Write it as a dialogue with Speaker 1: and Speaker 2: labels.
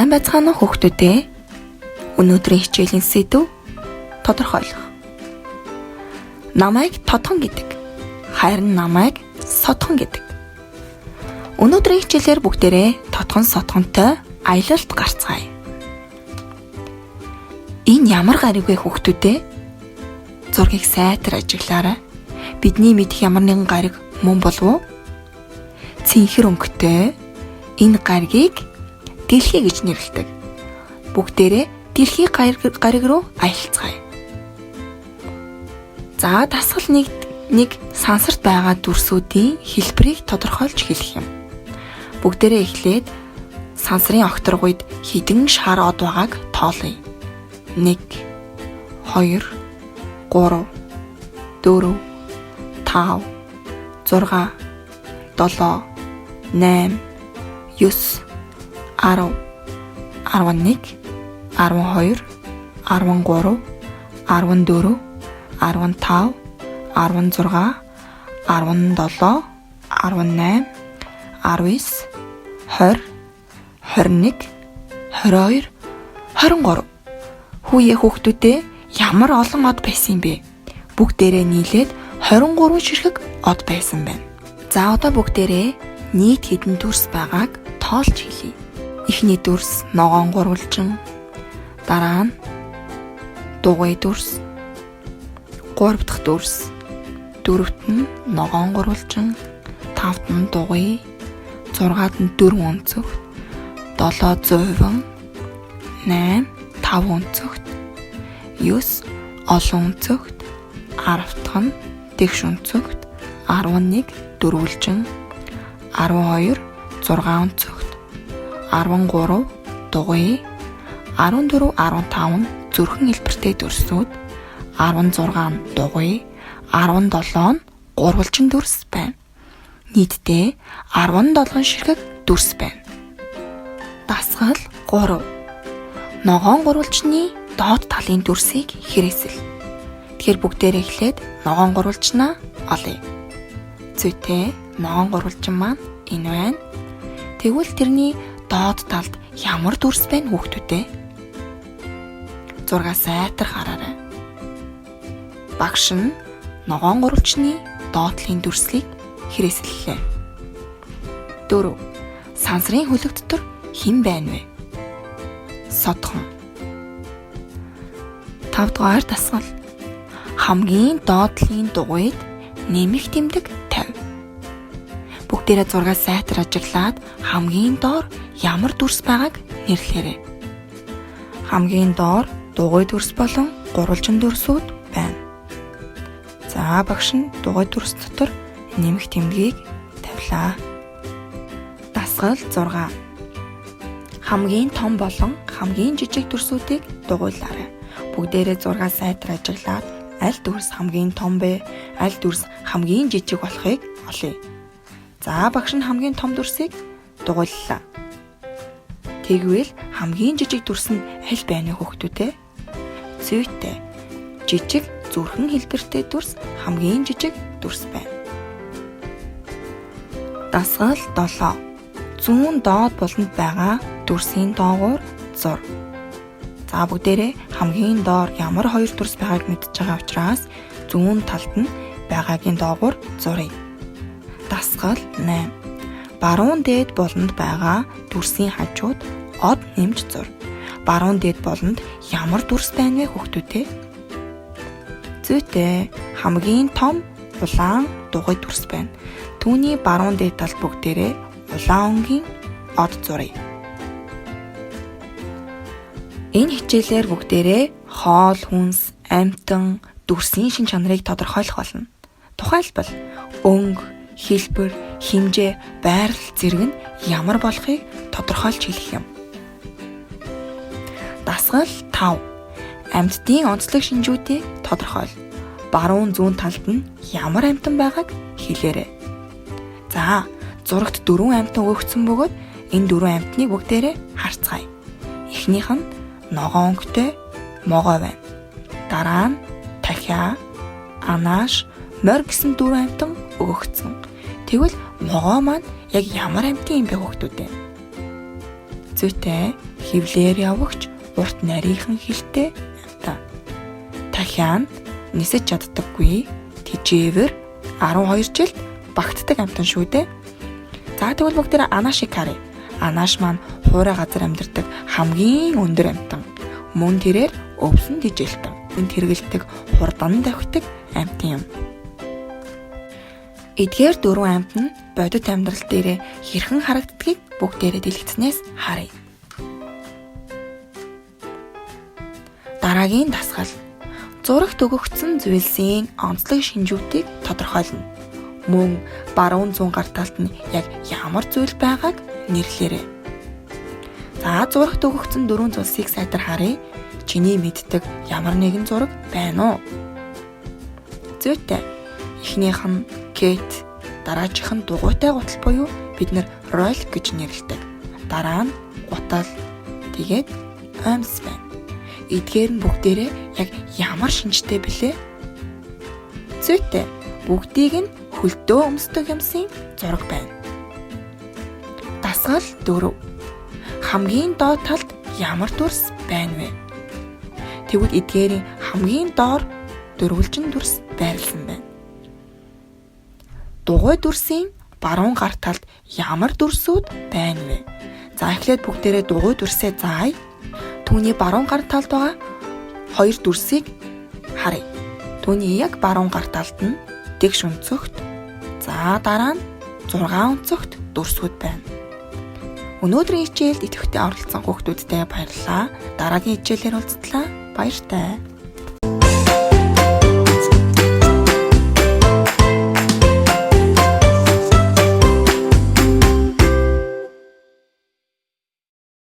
Speaker 1: Сайн байцгаана уу хүүхдүүдээ? Өнөөдрийн хичээлийн сэдэв тодорхойлох. Намайг тодхон гэдэг. Харин намайг содхон гэдэг. Өнөөдрийн хичээлээр бүгдээрээ тодхон содхонтой аялалд гарцгаая. Энэ ямар гариг вэ хүүхдүүдээ? Зургийг сайтар ажиглаарай. Бидний мэдэх ямар нэгэн гариг мөн болов уу? Цэнхэр өнгөтэй энэ гаригийг дэлхий гэж нэрлэдэг. Бүгдээрээ дэлхий гариг руу аялцгаая. За дасгал нэг сансарт байгаа дүрсүүдийн хэлбэрийг тодорхойлж хэлэх юм. Бүгдээрээ эхлээд сансрын окторгуйд хэдэн шар од байгааг тоолъё. 1 2 3 4 5 6 7 8 9 10 11 12 13 14 15 16 17 18 19 20 21 22 23 Хүүе хүүхдүүдээ ямар олон од байсан бэ? Бүгдээрээ нийлээд 23 ширхэг од байсан байна. За одоо бүгдээрээ нийт хэдэн дүрс байгааг тоолж хэлье. Эхний дүрс ногоон гурвалжин, дараа нь дугуй дүрс, гурав дахь дүрс, дөрөвт нь ногоон гурвалжин, тавд нь дугуй, зургаад нь дөрвөн өнцөгт, 7 зуйван, 8 5 өнцөгт, 9 олон өнцөгт, 10 дахь нь дэгш өнцөгт, 11 дөрвөлжин, 12 6 өнцөгт, 13 дугуй, 14 15 нь зүрхэн хэлбэртэй дүрсүүд, 16 нь дугуй, 17 нь гурвалжин дүрс байна. Нийтдээ 17 ширхэг дүрс байна. Дасгал 3. Ногоон гурвалжны доод талын дүрсийг хэрэгсэл. Тэгэхээр бүгдээрээ эхлээд ногоон гурвалжнаа олъё. Зүйтэй ногоон гурвалжин маань энэ байна. Тэгвэл тэрний доод талд ямар дүрс байна хүүхдүүдээ? Зургаа сайтар хараарай. Багш нь ногоон гурвалжны доотлын дүрслийг хэрэгсэллээ. 4. Сансрын хөлөг дотор хэн байна вэ? Содхон. 5 дугаар дасгал. Хамгийн доотлын дугуйд нэмэх тэмдэг 50. Бүгдээрээ зургаа сайтар ажиглаад хамгийн доор ямар дүрс байгааг нэрлээрэй. Хамгийн доор дугуй дүрс болон гурвалжин дүрсүүд байна. За багш нь дугуй дүрс дотор нэмэх тэмдгийг тавилаа. Дасгал 6. Хамгийн том болон хамгийн жижиг дүрсүүдийг дугуйлаарай. Бүгдээрээ зургаа сайтар ажиглаад аль дүрс хамгийн том бэ, аль дүрс хамгийн жижиг болохыг олъё. За багш нь хамгийн том дүрсийг дугуйллаа. Тэгвэл хамгийн жижиг дүрс нь аль байна вэ хүүхдүүдээ? Зүйтэй. Жижиг зүрхэн хэлбэртэй дүрс хамгийн жижиг дүрс байна. Дасгал 7. Зүүн доод буланд байгаа дүрсийн доогуур зур. За бүгдээрээ хамгийн доор ямар хоёр дүрс байгааг мэдчихэж байгаа учраас зүүн талд нь байгаагийн доогуур зуръя. Дасгал 8. Баруун дээд буланд байгаа дүрсийн хажууд од нэмж зур. Баруун дээд буланд ямар дүрс байна вэ хүүхдүүдээ? Зүйтэй. Хамгийн том улаан дугуй дүрс байна. Түүний баруун дээд талд бүгдээрээ улаан өнгийн од зуръя. Энэ хичээлээр бүгдээрээ хоол, хүнс, амьтан, дүрсийн шин чанарыг тодорхойлох болно. Тухайлбал өнгө, хэлбэр, хэмжээ, байрлал зэрэг нь ямар болохыг тодорхойлж хэлэх юм. Дасгал 5. Амьтдын онцлог шинжүүдийг тодорхойл. Баруун зүүн талд нь ямар амьтан байгааг хэлээрэй. За, зурагт 4 амьтан өгөгдсөн бөгөөд энэ 4 амьтныг бүгдээрээ харцгаая. Эхнийх нь ногоон өнгөтэй могой байна. Дараа нь дахиа, анааш, морь гэсэн 4 амьтан өгөгдсөн. Тэгвэл могой маань яг ямар амьтан юм бэ хүүхдүүдээ? зүйтэй, хевлэр явагч, урт нарийнхан хилтэй амьтан. Дахиад нисэж чаддаггүй, тэжээвэр 12 жилд багтдаг амьтан шүү дээ. За тэгвэл бүгдээ Анашиг харъя. Анаш маань хуурай газар амьдардаг хамгийн өндөр амьтан. Мөн тэрээр өвсөн тижилтэн. Энд хэрэгэлдэг хурдан давхидаг амьтан юм. Эдгээр дөрвөн амьт нь бодит амьдрал дээр хэрхэн харагддгийг бүгдээрээ дэлгэцнээс харъя. Дараагийн дасгал. Зурагт өгөгдсөн зүйлсийн онцлог шинжүүдийг тодорхойлно. Мөн баруун зүүн гар талд нь яг ямар зүйл байгааг нэрлээрэй. За зурагт өгөгдсөн дөрвөн зүйлсийг сайтар харъя. Чиний мэддэг ямар нэгэн зураг байна уу? Зүйтэй. Эхнийх нь Кэт, дараагийнх нь дугуйтай гутал буюу бид нэр ролик гэж нэрлэдэг. Дараа нь гутал, тэгээд оймс байна. Эдгээр нь бүгдээрээ яг ямар шинжтэй бэлээ? Зүйтэй. Бүгдийг нь хөлдөө өмсдөг юмсын зураг байна. Дасгал 4. Хамгийн доод талд ямар дүрс байна вэ? Тэгвэл эдгээрийн хамгийн доор дөрвөлжин дүрс байрлсан байна. Дугуй дүрсийн баруун гар талд ямар дүрсүүд байна вэ? За эхлээд бүгдээрээ дугуй дүрсээ заая. Түүний баруун гар талд байгаа 2 дүрсийг харъя. Түүний яг баруун гар талд нь дэгш өнцөгт, за дараа нь 6 өнцөгт дүрсүүд байна. Өнөөдрийн хичээлд идэвхтэй оролцсон хүүхдүүдтэй баярлалаа. Дараагийн хичээлээр уулзтлаа. Баяртай.